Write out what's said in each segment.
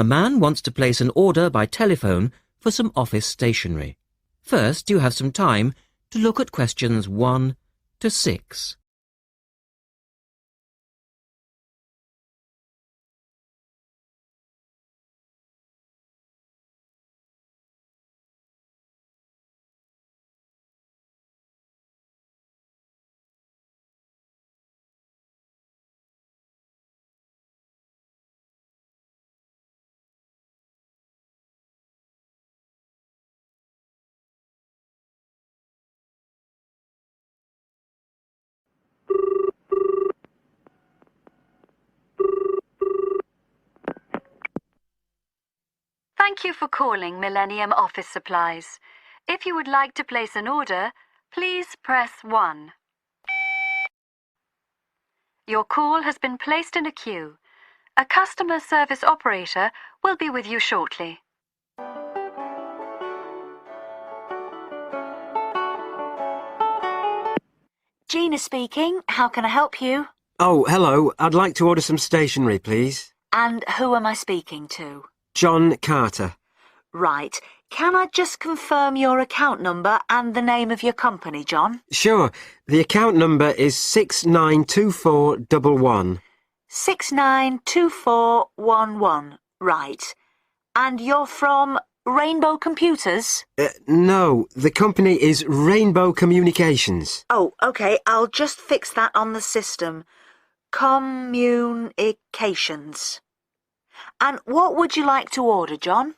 man wants to place an order by telephone for some office stationery. First, you have some time to look at questions 1 to 6. Thank you for calling Millennium Office Supplies. If you would like to place an order, please press 1. Your call has been placed in a queue. A customer service operator will be with you shortly. Gina speaking. How can I help you? Oh, hello. I'd like to order some stationery, please. And who am I speaking to? John Carter. Right. Can I just confirm your account number and the name of your company, John? Sure. The account number is 692411. 692411. Right. And you're from Rainbow Computers? No, the company is Rainbow Communications. Oh, OK. I'll just fix that on the system. Communications. And what would you like to order, John?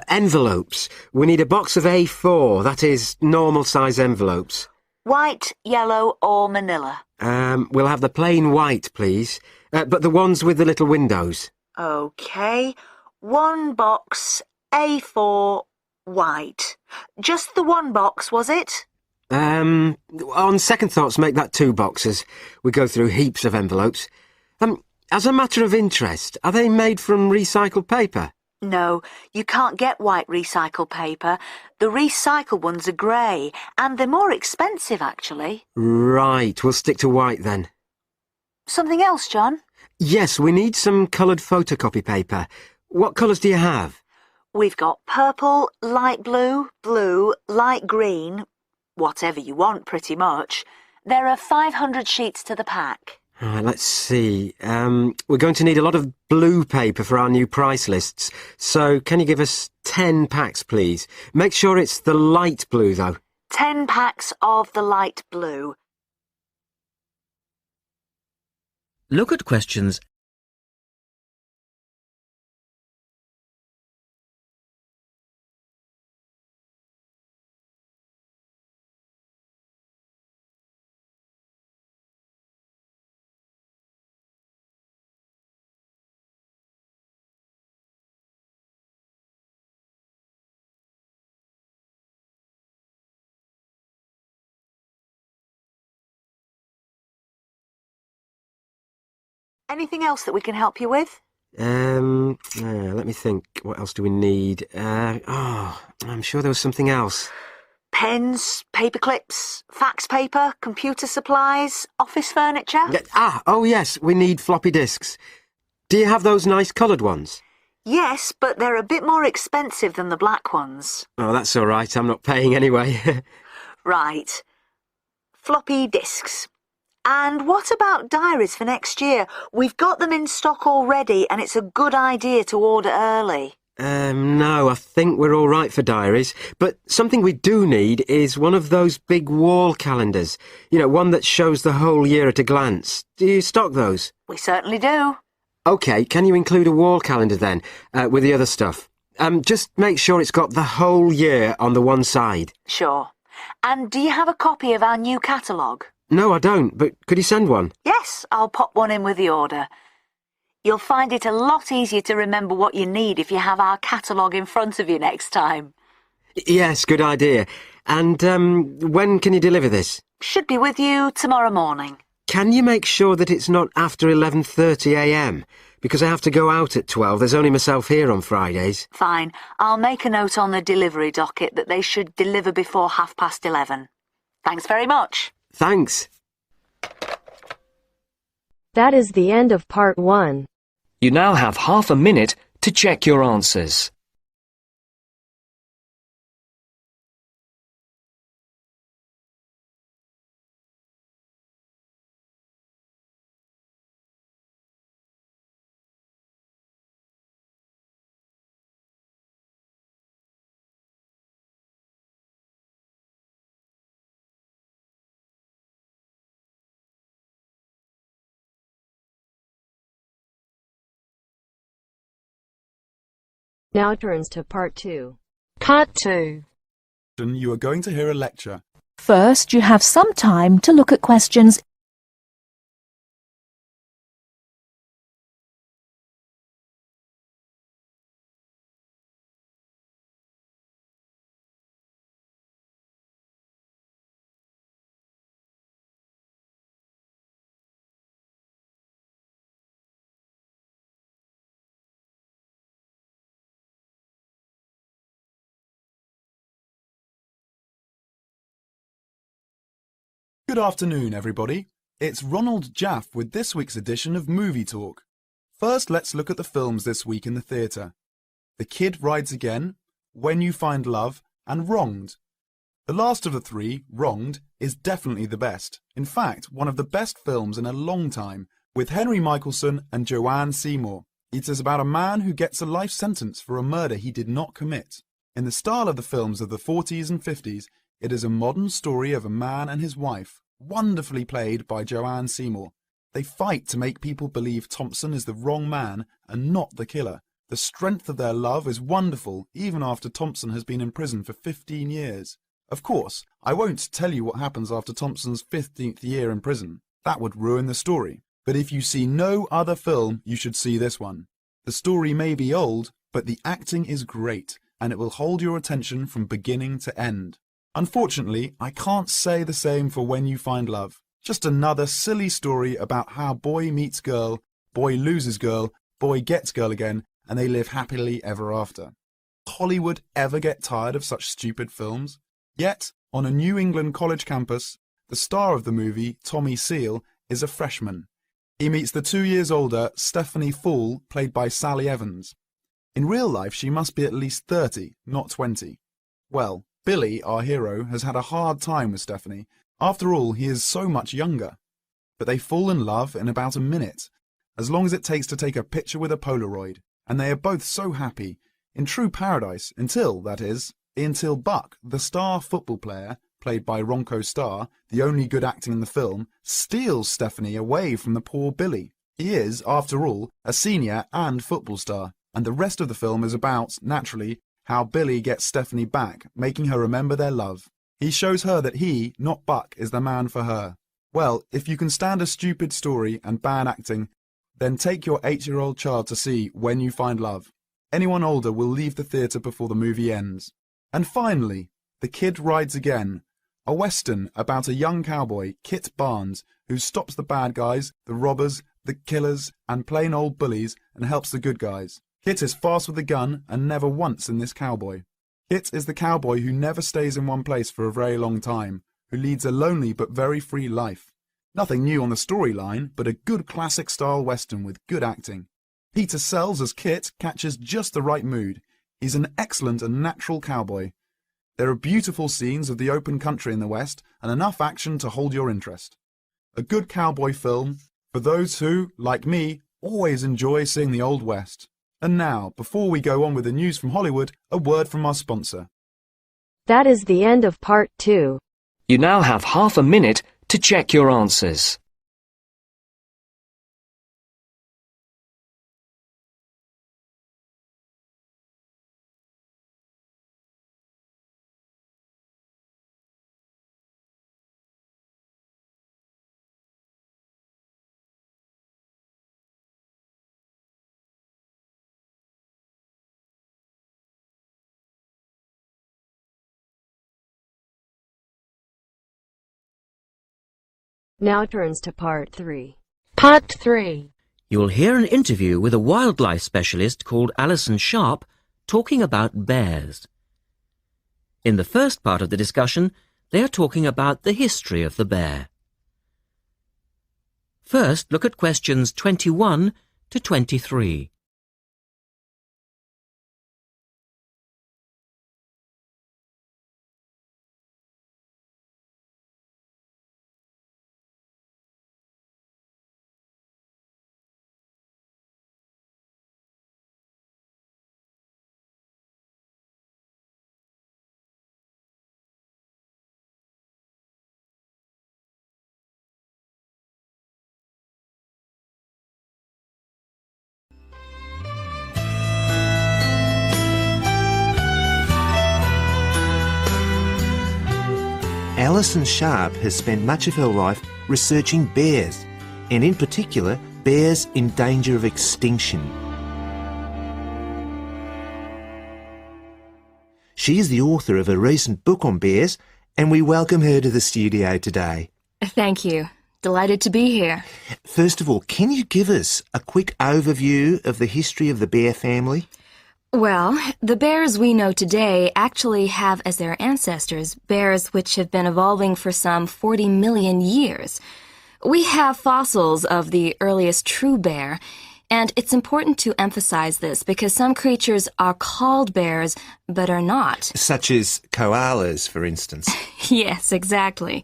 Envelopes. We need a box of A4, that is, normal size envelopes. White, yellow or manila? We'll have the plain white, please. But the ones with the little windows. OK. 1 box, A4, white. Just the 1 box, was it? On second thoughts, make that 2 boxes. We go through heaps of envelopes. As a matter of interest, are they made from recycled paper? No, you can't get white recycled paper. The recycled ones are grey, and they're more expensive, actually. Right, we'll stick to white then. Something else, John? Yes, we need some coloured photocopy paper. What colours do you have? We've got purple, light blue, blue, light green, whatever you want, pretty much. There are 500 sheets to the pack. Right, let's see. We're going to need a lot of blue paper for our new price lists. So can you give us 10 packs, please? Make sure it's the light blue, though. 10 packs of the light blue. Look at questions Anything else that we can help you with? Let me think. What else do we need? I'm sure there was something else. Pens, paper clips, fax paper, computer supplies, office furniture? Oh yes, we need floppy disks. Do you have those nice coloured ones? Yes, but they're a bit more expensive than the black ones. Oh, that's all right. I'm not paying anyway. Right. Floppy disks. And what about diaries for next year? We've got them in stock already, and it's a good idea to order early. No, I think we're all right for diaries. But something we do need is one of those big wall calendars. You know, one that shows the whole year at a glance. Do you stock those? We certainly do. OK, can you include a wall calendar then, with the other stuff? Just make sure it's got the whole year on the one side. Sure. And do you have a copy of our new catalogue? No, I don't, but could you send one? Yes, I'll pop one in with the order. You'll find it a lot easier to remember what you need if you have our catalogue in front of you next time. Yes, good idea. And when can you deliver this? Should be with you tomorrow morning. Can you make sure that it's not after 11:30 a.m? Because I have to go out at 12. There's only myself here on Fridays. Fine. I'll make a note on the delivery docket that they should deliver before 11:30. Thanks very much. Thanks. That is the end of part 1. You now have half a minute to check your answers. Now turns to part 2. Part 2. You are going to hear a lecture. First, you have some time to look at questions. Good afternoon, everybody. It's Ronald Jaff with this week's edition of Movie Talk. First, let's look at the films this week in the theatre. The Kid Rides Again, When You Find Love, and Wronged. The last of the three, Wronged, is definitely the best. In fact, one of the best films in a long time, with Henry Michelson and Joanne Seymour. It is about a man who gets a life sentence for a murder he did not commit. In the style of the films of the 40s and 50s, it is a modern story of a man and his wife, wonderfully played by Joanne Seymour. They fight to make people believe Thompson is the wrong man and not the killer. The strength of their love is wonderful, even after Thompson has been in prison for 15 years. Of course, I won't tell you what happens after Thompson's 15th year in prison. That would ruin the story. But if you see no other film, you should see this one. The story may be old, but the acting is great, and it will hold your attention from beginning to end. Unfortunately, I can't say the same for When You Find Love. Just another silly story about how boy meets girl, boy loses girl, boy gets girl again, and they live happily ever after. Will Hollywood ever get tired of such stupid films? Yet, on a New England college campus, the star of the movie, Tommy Seal, is a freshman. He meets the 2 years older Stephanie Fall, played by Sally Evans. In real life, she must be at least 30, not 20. Well, Billy, our hero, has had a hard time with Stephanie. After all, he is so much younger. But they fall in love in about a minute, as long as it takes to take a picture with a Polaroid, and they are both so happy, in true paradise, until Buck, the star football player, played by Ronco Starr, the only good acting in the film, steals Stephanie away from the poor Billy. He is, after all, a senior and football star, and the rest of the film is about, naturally, how Billy gets Stephanie back, making her remember their love. He shows her that he, not Buck, is the man for her. Well, if you can stand a stupid story and bad acting, then take your 8-year-old child to see When You Find Love. Anyone older will leave the theatre before the movie ends. And finally, The Kid Rides Again, a western about a young cowboy, Kit Barnes, who stops the bad guys, the robbers, the killers, and plain old bullies, and helps the good guys. Kit is fast with a gun and never once in this cowboy. Kit is the cowboy who never stays in one place for a very long time, who leads a lonely but very free life. Nothing new on the storyline, but a good classic-style western with good acting. Peter Sells as Kit catches just the right mood. He's an excellent and natural cowboy. There are beautiful scenes of the open country in the West and enough action to hold your interest. A good cowboy film for those who, like me, always enjoy seeing the Old West. And now, before we go on with the news from Hollywood, a word from our sponsor. That is the end of part 2. You now have half a minute to check your answers. Now turns to part 3. Part 3. You'll hear an interview with a wildlife specialist called Alison Sharp talking about bears. In the first part of the discussion, they are talking about the history of the bear. First, look at questions 21 to 23. Alison Sharp has spent much of her life researching bears, and in particular, bears in danger of extinction. She is the author of a recent book on bears, and we welcome her to the studio today. Thank you. Delighted to be here. First of all, can you give us a quick overview of the history of the bear family? Well, the bears we know today actually have as their ancestors bears which have been evolving for some 40 million years. We have fossils of the earliest true bear, and it's important to emphasize this because some creatures are called bears but are not. Such as koalas, for instance. Yes, exactly.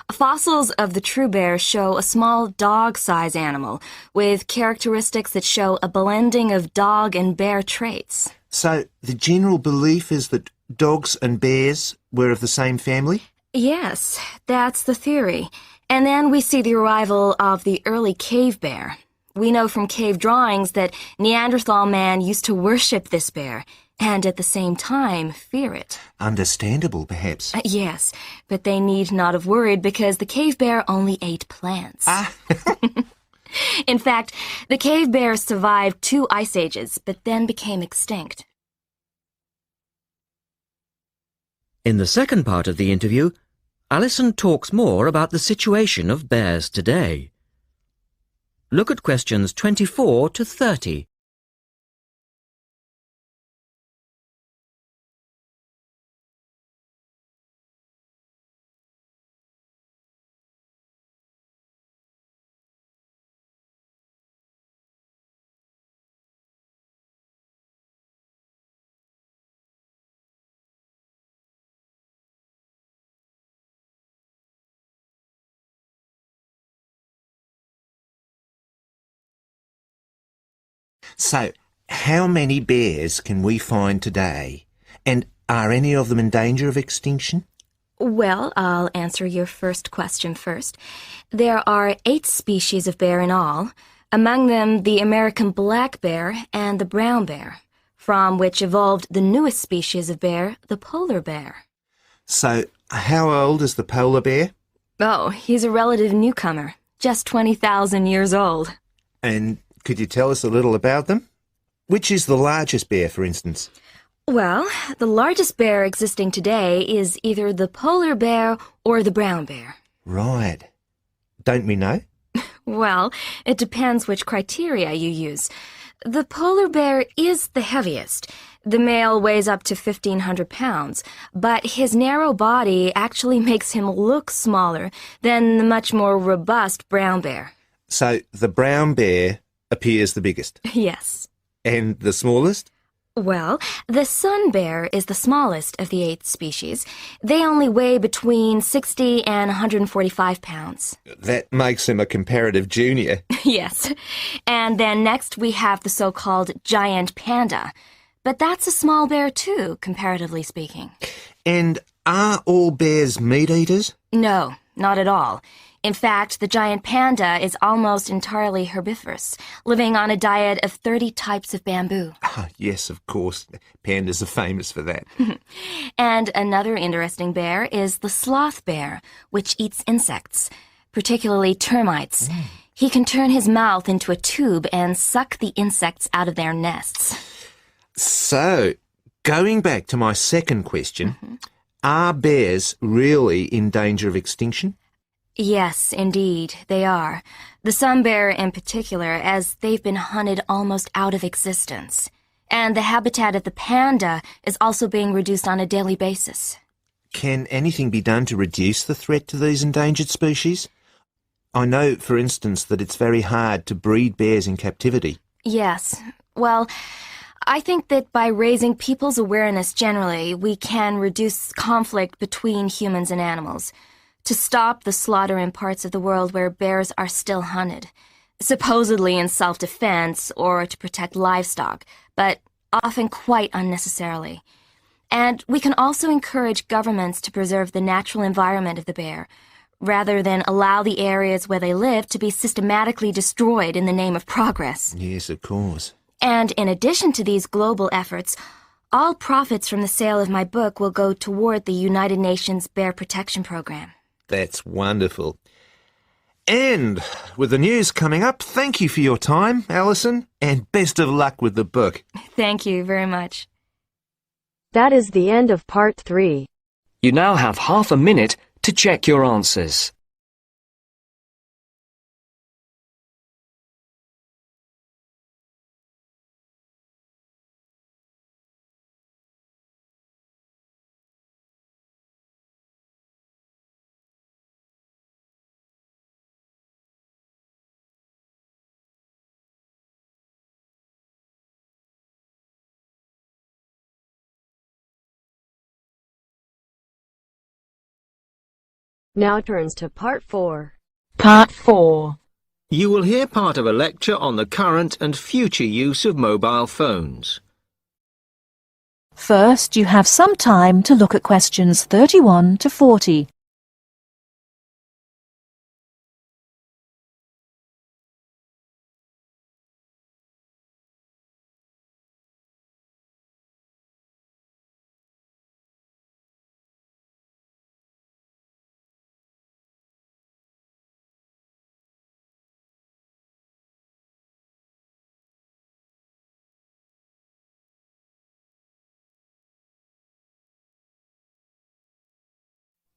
Fossils of the true bear show a small dog-size animal with characteristics that show a blending of dog and bear traits. So the general belief is that dogs and bears were of the same family? Yes, that's the theory. And then we see the arrival of the early cave bear. We know from cave drawings that Neanderthal man used to worship this bear, and at the same time fear it. Understandable, perhaps. Yes, but they need not have worried because the cave bear only ate plants. In fact, the cave bear survived 2 ice ages, but then became extinct. In the second part of the interview, Alison talks more about the situation of bears today. Look at questions 24 to 30. So, how many bears can we find today? And are any of them in danger of extinction? Well, I'll answer your first question first. There are 8 species of bear in all, among them the American black bear and the brown bear, from which evolved the newest species of bear, the polar bear. So, how old is the polar bear? Oh, he's a relative newcomer, just 20,000 years old. And could you tell us a little about them? Which is the largest bear, for instance? Well, the largest bear existing today is either the polar bear or the brown bear. Right. Don't we know? Well, it depends which criteria you use. The polar bear is the heaviest. The male weighs up to 1,500 pounds, but his narrow body actually makes him look smaller than the much more robust brown bear. So, the brown bear appears the biggest? Yes. And the smallest? Well, the sun bear is the smallest of the 8 species. They only weigh between 60 and 145 pounds. That makes him a comparative junior. Yes. And then next we have the so-called giant panda. But that's a small bear too, comparatively speaking. And are all bears meat eaters? No, not at all. In fact, the giant panda is almost entirely herbivorous, living on a diet of 30 types of bamboo. Yes, of course. Pandas are famous for that. And another interesting bear is the sloth bear, which eats insects, particularly termites. He can turn his mouth into a tube and suck the insects out of their nests. So, going back to my second question, are bears really in danger of extinction? Yes, indeed, they are. The sun bear in particular, as they've been hunted almost out of existence. And the habitat of the panda is also being reduced on a daily basis. Can anything be done to reduce the threat to these endangered species? I know, for instance, that it's very hard to breed bears in captivity. Yes. Well, I think that by raising people's awareness generally, we can reduce conflict between humans and animals, to stop the slaughter in parts of the world where bears are still hunted, supposedly in self-defense or to protect livestock, but often quite unnecessarily. And we can also encourage governments to preserve the natural environment of the bear, rather than allow the areas where they live to be systematically destroyed in the name of progress. Yes, of course. And in addition to these global efforts, All profits from the sale of my book will go toward the United Nations Bear Protection Program. That's wonderful. And with the news coming up, thank you for your time, Alison, and best of luck with the book. Thank you very much. That is the end of part 3. You now have half a minute to check your answers. Now turns to part 4. Part 4. You will hear part of a lecture on the current and future use of mobile phones. First, you have some time to look at questions 31 to 40.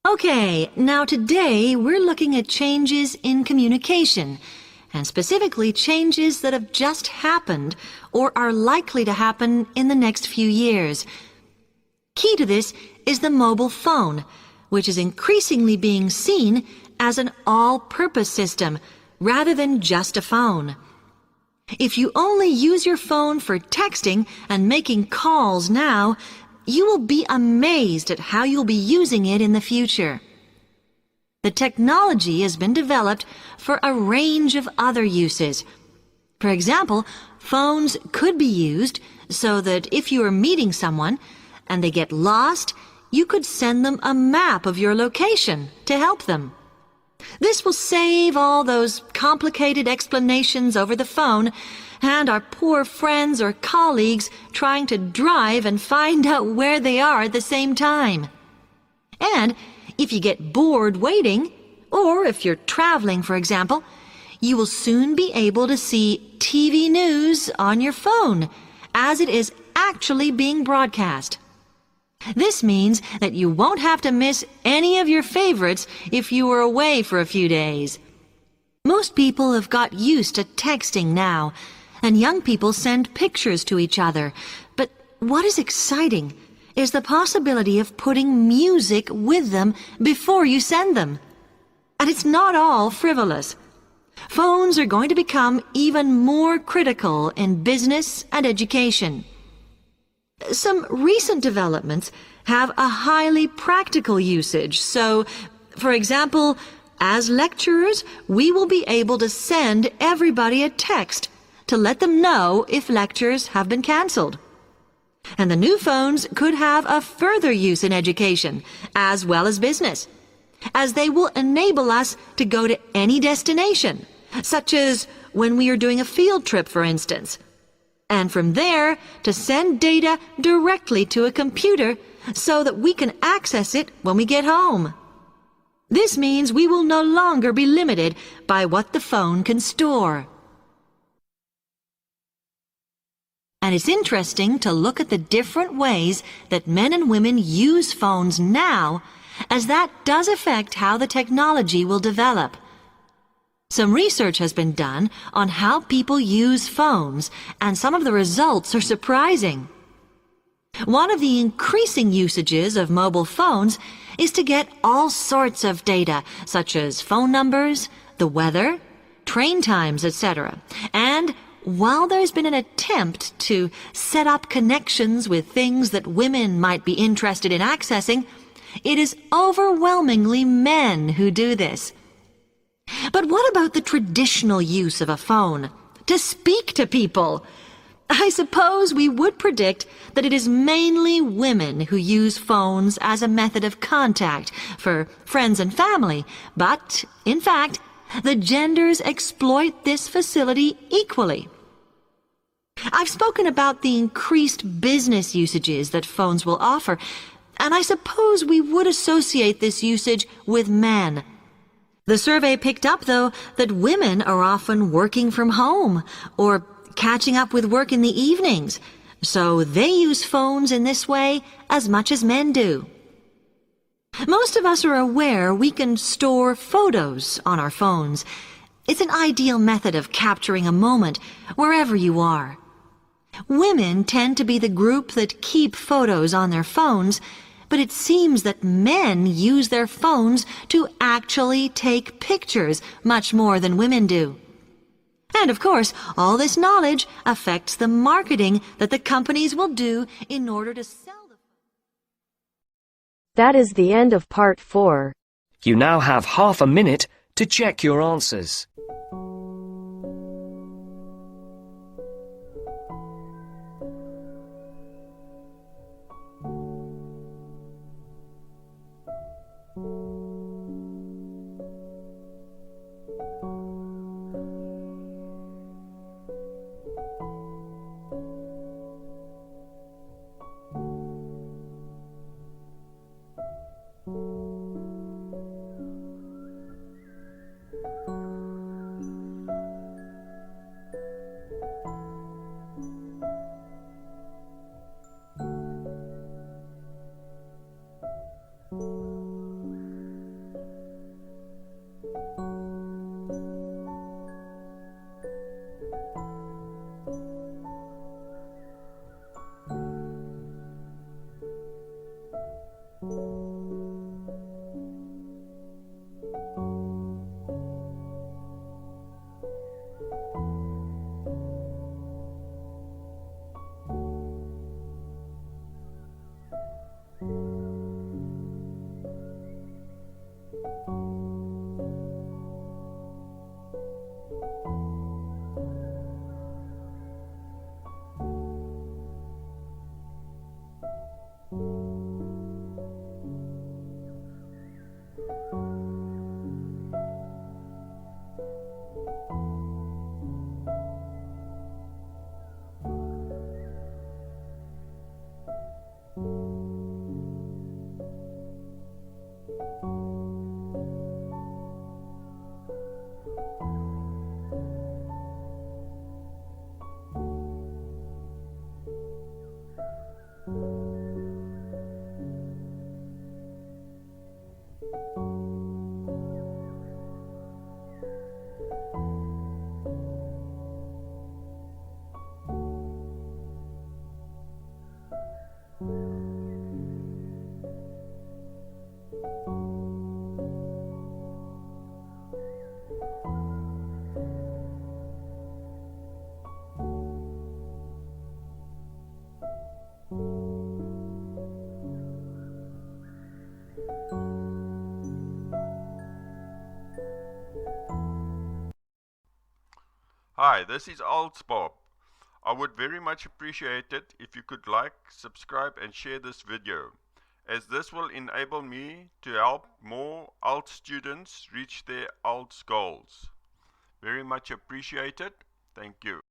Okay, now today we're looking at changes in communication, and specifically changes that have just happened or are likely to happen in the next few years. Key to this is the mobile phone, which is increasingly being seen as an all-purpose system rather than just a phone. If you only use your phone for texting and making calls now, you will be amazed at how you'll be using it in the future. The technology has been developed for a range of other uses. For example, phones could be used so that if you are meeting someone and they get lost, you could send them a map of your location to help them. This will save all those complicated explanations over the phone and our poor friends or colleagues trying to drive and find out where they are at the same time. And if you get bored waiting, or if you're traveling, for example, you will soon be able to see TV news on your phone as it is actually being broadcast. This means that you won't have to miss any of your favorites if you are away for a few days. Most people have got used to texting now, and young people send pictures to each other. But what is exciting is the possibility of putting music with them before you send them. And it's not all frivolous. Phones are going to become even more critical in business and education. Some recent developments have a highly practical usage. So, for example, as lecturers, we will be able to send everybody a text to let them know if lectures have been cancelled. And the new phones could have a further use in education, as well as business, as they will enable us to go to any destination, such as when we are doing a field trip, for instance, and from there to send data directly to a computer so that we can access it when we get home. This means we will no longer be limited by what the phone can store. And it's interesting to look at the different ways that men and women use phones now, as that does affect how the technology will develop. Some research has been done on how people use phones, and some of the results are surprising. One of the increasing usages of mobile phones is to get all sorts of data, such as phone numbers, the weather, train times, etc. And while there's been an attempt to set up connections with things that women might be interested in accessing, it is overwhelmingly men who do this. But what about the traditional use of a phone? To speak to people? I suppose we would predict that it is mainly women who use phones as a method of contact for friends and family, but, in fact, the genders exploit this facility equally. I've spoken about the increased business usages that phones will offer, and I suppose we would associate this usage with men. The survey picked up, though, that women are often working from home or catching up with work in the evenings, so they use phones in this way as much as men do. Most of us are aware we can store photos on our phones. It's an ideal method of capturing a moment wherever you are. Women tend to be the group that keep photos on their phones, but it seems that men use their phones to actually take pictures much more than women do. And of course, all this knowledge affects the marketing that the companies will do in order to sell the That is the end of part 4. You now have half a minute to check your answers. Hi, this is IELTS Bob. I would very much appreciate it if you could like, subscribe and share this video, as this will enable me to help more IELTS students reach their IELTS goals. Very much appreciated. Thank you.